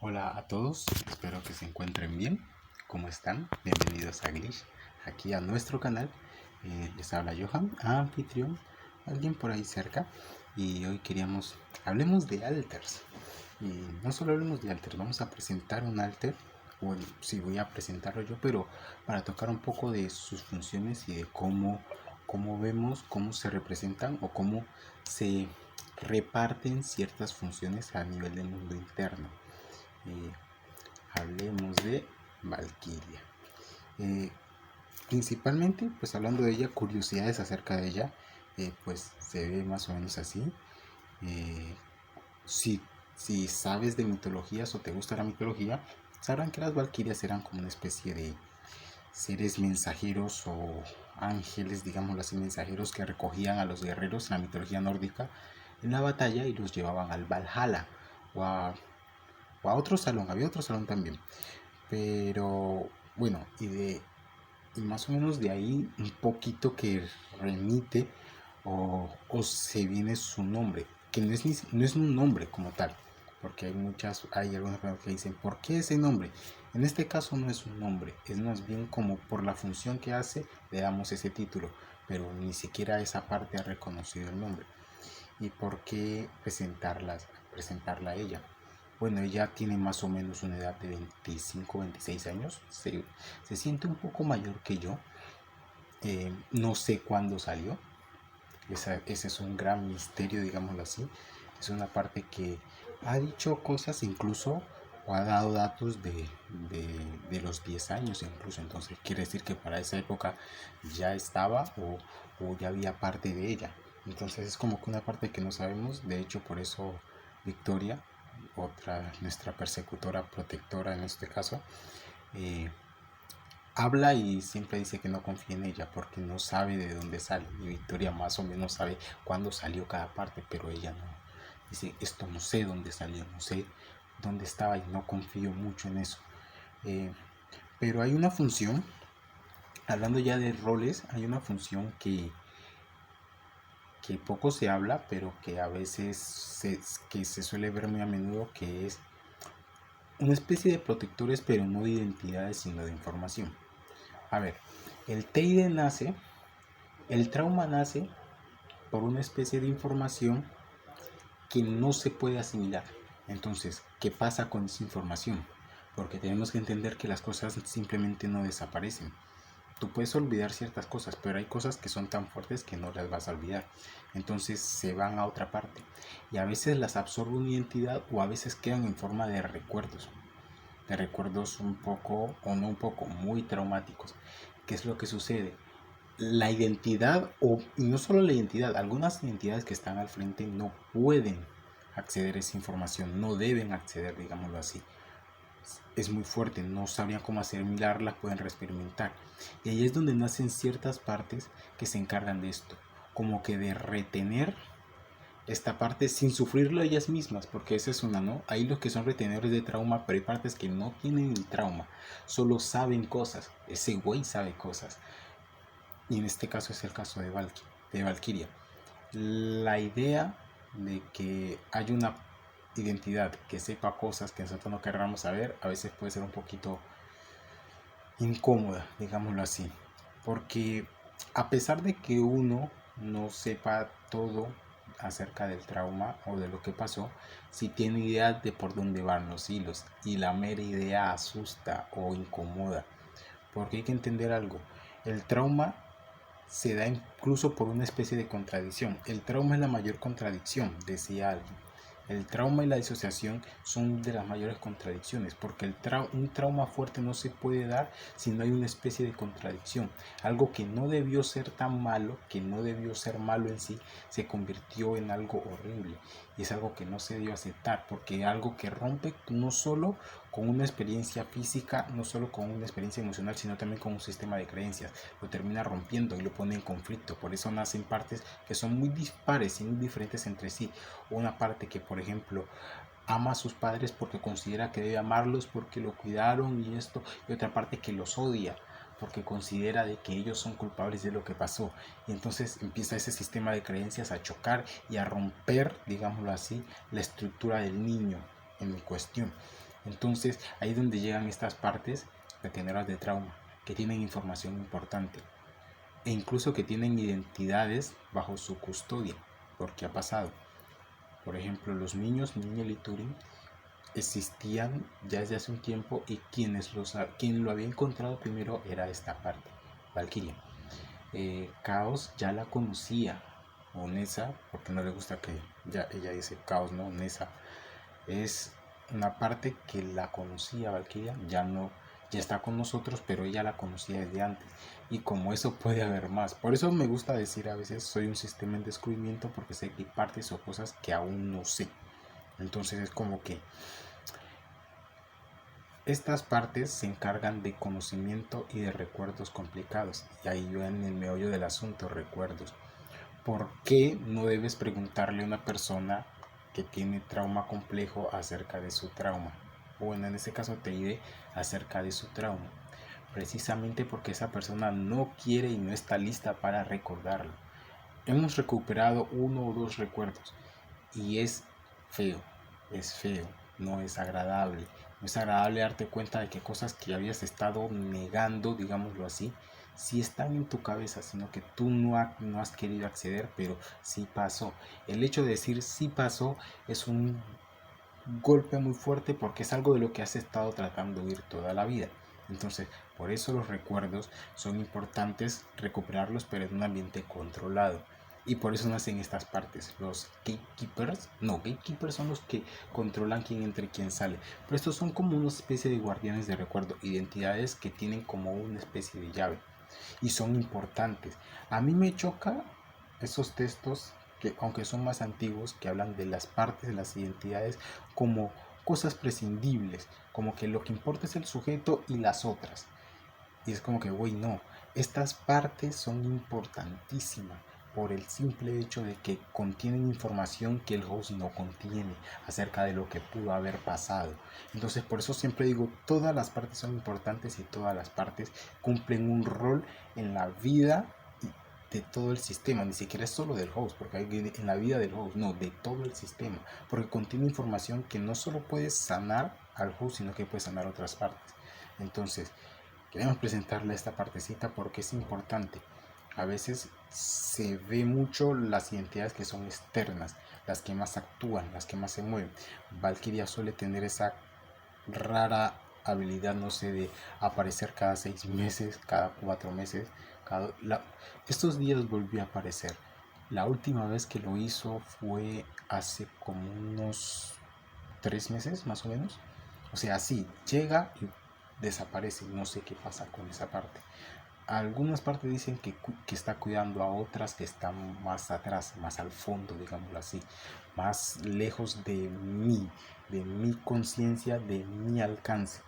Hola a todos, espero que se encuentren bien. ¿Cómo están? Bienvenidos a Glitch, aquí a nuestro canal. Les habla Johan, anfitrión, alguien por ahí cerca. Y hoy hablemos de alters. Y no solo hablemos de alters, vamos a presentar un alter. Bueno, sí, voy a presentarlo yo, pero para tocar un poco de sus funciones y de cómo vemos, cómo se representan o cómo se reparten ciertas funciones a nivel del mundo interno. Hablemos de Valkyria. Principalmente, pues hablando de ella, curiosidades acerca de ella, pues se ve más o menos así. Eh, si, si sabes de mitologías o te gusta la mitología, sabrán que las Valkyrias eran como una especie de seres mensajeros o ángeles, digámoslo así, mensajeros que recogían a los guerreros en la mitología nórdica en la batalla y los llevaban al Valhalla o a otro salón. Había otro salón también. Pero bueno, y más o menos de ahí un poquito que remite o se viene su nombre, que no es un nombre como tal, porque hay algunas personas que dicen, ¿por qué ese nombre? En este caso no es un nombre, es más bien como por la función que hace, le damos ese título, pero ni siquiera esa parte ha reconocido el nombre. ¿Y por qué presentarla a ella? Bueno, ella tiene más o menos una edad de 25, 26 años. Se siente un poco mayor que yo. No sé cuándo salió. Ese es un gran misterio, digámoslo así. Es una parte que ha dicho cosas incluso o ha dado datos de los 10 años incluso. Entonces quiere decir que para esa época ya estaba o ya había parte de ella. Entonces es como que una parte que no sabemos. De hecho, por eso Victoria, nuestra persecutora, protectora en este caso, eh, habla y siempre dice que no confía en ella porque no sabe de dónde sale. Y Victoria más o menos sabe cuándo salió cada parte, pero ella no. Dice, esto no sé dónde salió, no sé dónde estaba y no confío mucho en eso. Pero hay una función, hablando ya de roles, hay una función que poco se habla, pero que a veces se suele ver muy a menudo, que es una especie de protectores, pero no de identidades, sino de información. A ver, el TEIDE el trauma nace por una especie de información que no se puede asimilar. Entonces, ¿qué pasa con esa información? Porque tenemos que entender que las cosas simplemente no desaparecen. Tú puedes olvidar ciertas cosas, pero hay cosas que son tan fuertes que no las vas a olvidar. Entonces se van a otra parte. Y a veces las absorbe una identidad o a veces quedan en forma de recuerdos. De recuerdos un poco, o no un poco, muy traumáticos. ¿Qué es lo que sucede? La identidad, y no solo la identidad, algunas identidades que están al frente no pueden acceder a esa información, no deben acceder, digámoslo así. Es muy fuerte, no sabrían cómo asimilarla, pueden experimentar. Y ahí es donde nacen ciertas partes que se encargan de esto, como que de retener esta parte sin sufrirlo ellas mismas, porque esa es una, ¿no? Hay los que son retenedores de trauma, pero hay partes que no tienen el trauma, solo saben cosas, ese güey sabe cosas. Y en este caso es el caso de Valkyria. La idea de que hay una identidad que sepa cosas que nosotros no querramos saber, a veces puede ser un poquito incómoda, digámoslo así. Porque a pesar de que uno no sepa todo acerca del trauma o de lo que pasó, si tiene idea de por dónde van los hilos, y la mera idea asusta o incomoda. Porque hay que entender algo, el trauma se da incluso por una especie de contradicción. El trauma es la mayor contradicción, decía alguien. El trauma y la disociación son de las mayores contradicciones, porque un trauma fuerte no se puede dar si no hay una especie de contradicción. Algo que no debió ser tan malo, que no debió ser malo en sí, se convirtió en algo horrible. Y es algo que no se debió aceptar, porque es algo que rompe no solo con una experiencia física, no solo con una experiencia emocional, sino también con un sistema de creencias. Lo termina rompiendo y lo pone en conflicto. Por eso nacen partes que son muy dispares y muy diferentes entre sí. Una parte que, por ejemplo, ama a sus padres porque considera que debe amarlos porque lo cuidaron y esto, y otra parte que los odia porque considera de que ellos son culpables de lo que pasó. Y entonces empieza ese sistema de creencias a chocar y a romper, digámoslo así, la estructura del niño en cuestión. Entonces ahí es donde llegan estas partes retenedoras de trauma, que tienen información importante e incluso que tienen identidades bajo su custodia, porque ha pasado. Por ejemplo, los niños y Turing existían ya desde hace un tiempo y quien lo había encontrado primero era esta parte, Valkyria. Caos ya la conocía, o Nessa, porque no le gusta que ya ella dice Caos, no, Nessa. Es una parte que la conocía Valkyria, ya no, ya está con nosotros, pero ella la conocía desde antes. Y como eso puede haber más. Por eso me gusta decir a veces soy un sistema en descubrimiento, porque sé que hay partes o cosas que aún no sé. Entonces es como que estas partes se encargan de conocimiento y de recuerdos complicados. Y ahí yo en el meollo del asunto, recuerdos. ¿Por qué no debes preguntarle a una persona que tiene trauma complejo acerca de su trauma? Bueno, en este caso te diré acerca de su trauma. Precisamente porque esa persona no quiere y no está lista para recordarlo. Hemos recuperado uno o dos recuerdos y feo, es feo, no es agradable. No es agradable darte cuenta de que cosas que habías estado negando, digámoslo así, sí están en tu cabeza, sino que tú no has querido acceder, pero sí pasó. El hecho de decir sí pasó es un golpe muy fuerte porque es algo de lo que has estado tratando de huir toda la vida. Entonces, por eso los recuerdos son importantes recuperarlos, pero en un ambiente controlado. Y por eso nacen estas partes. Los gatekeepers son los que controlan quién entra y quién sale. Pero estos son como una especie de guardianes de recuerdo, identidades que tienen como una especie de llave. Y son importantes. A mí me choca esos textos que, aunque son más antiguos, que hablan de las partes de las identidades como cosas prescindibles, como que lo que importa es el sujeto y las otras. Y es como que, güey, no, estas partes son importantísimas por el simple hecho de que contienen información que el host no contiene acerca de lo que pudo haber pasado. Entonces, por eso siempre digo, todas las partes son importantes y todas las partes cumplen un rol en la vida de todo el sistema, ni siquiera es solo del host, porque hay en la vida del host, no, de todo el sistema, porque contiene información que no solo puede sanar al host, sino que puede sanar otras partes. Entonces, queremos presentarle esta partecita porque es importante. A veces se ve mucho las identidades que son externas, las que más actúan, las que más se mueven. Valkyria suele tener esa rara habilidad, no sé, de aparecer cada 6 meses, cada 4 meses. Estos días volvió a aparecer. La última vez que lo hizo fue hace como unos 3 meses más o menos. O sea, sí, llega y desaparece. No sé qué pasa con esa parte. Algunas partes dicen que está cuidando a otras que están más atrás, más al fondo, digámoslo así, más lejos de mi conciencia, de mi alcance.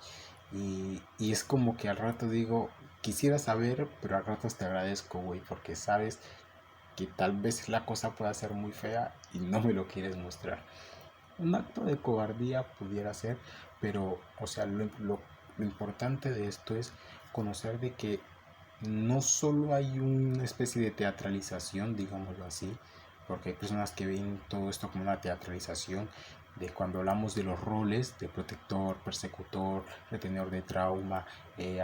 Y es como que al rato digo, quisiera saber, pero al rato te agradezco, güey, porque sabes que tal vez la cosa pueda ser muy fea y no me lo quieres mostrar. Un acto de cobardía pudiera ser, pero, o sea, lo importante de esto es conocer de que no solo hay una especie de teatralización, digámoslo así, porque hay personas que ven todo esto como una teatralización de cuando hablamos de los roles de protector, persecutor, retenedor de trauma,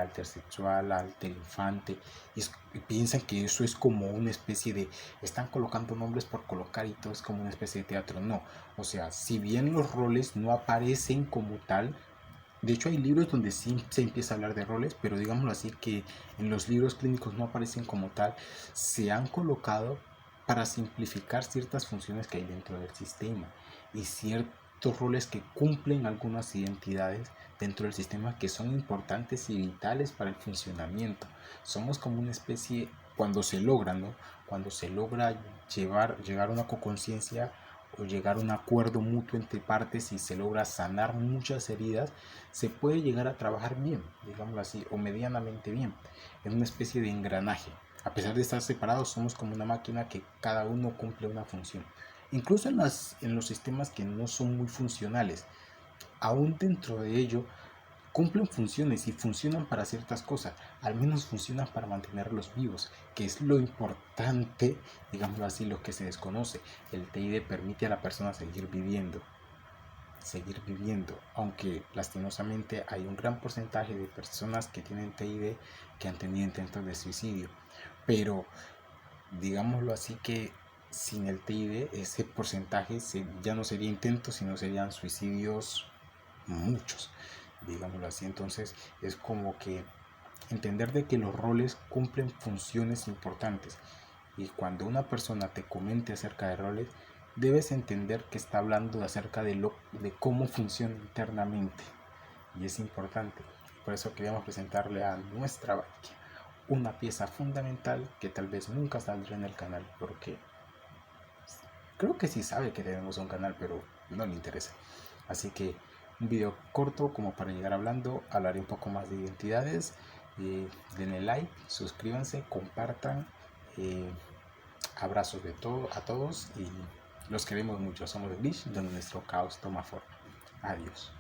alter sexual, alter infante, y piensan que eso es como una especie de, están colocando nombres por colocar y todo es como una especie de teatro. No, o sea, si bien los roles no aparecen como tal, de hecho hay libros donde sí se empieza a hablar de roles, pero digámoslo así que en los libros clínicos no aparecen como tal, se han colocado para simplificar ciertas funciones que hay dentro del sistema y ciertos roles que cumplen algunas identidades dentro del sistema que son importantes y vitales para el funcionamiento. Somos como una especie, cuando se logra, ¿no? Cuando se logra llegar a una conciencia o llegar a un acuerdo mutuo entre partes y se logra sanar muchas heridas, se puede llegar a trabajar bien, digámoslo así, o medianamente bien, en una especie de engranaje. A pesar de estar separados, somos como una máquina que cada uno cumple una función. Incluso en los sistemas que no son muy funcionales, aún dentro de ello, cumplen funciones y funcionan para ciertas cosas, al menos funcionan para mantenerlos vivos, que es lo importante, digámoslo así, lo que se desconoce. El TID permite a la persona seguir viviendo. seguir viviendo, aunque lastimosamente hay un gran porcentaje de personas que tienen TID que han tenido intentos de suicidio, pero digámoslo así que sin el TID ese porcentaje ya no sería intentos, sino serían suicidios muchos, digámoslo así. Entonces es como que entender de que los roles cumplen funciones importantes, y cuando una persona te comente acerca de roles, debes entender que está hablando acerca de cómo funciona internamente, y es importante. Por eso queríamos presentarle a nuestra Valkia una pieza fundamental que tal vez nunca saldrá en el canal, porque creo que sí sabe que tenemos un canal, pero no le interesa. Así que un video corto como para llegar hablando, hablaré un poco más de identidades. Denle like, suscríbanse, compartan. Abrazos a todos y los queremos mucho. Somos Glitch, donde nuestro caos toma forma. Adiós.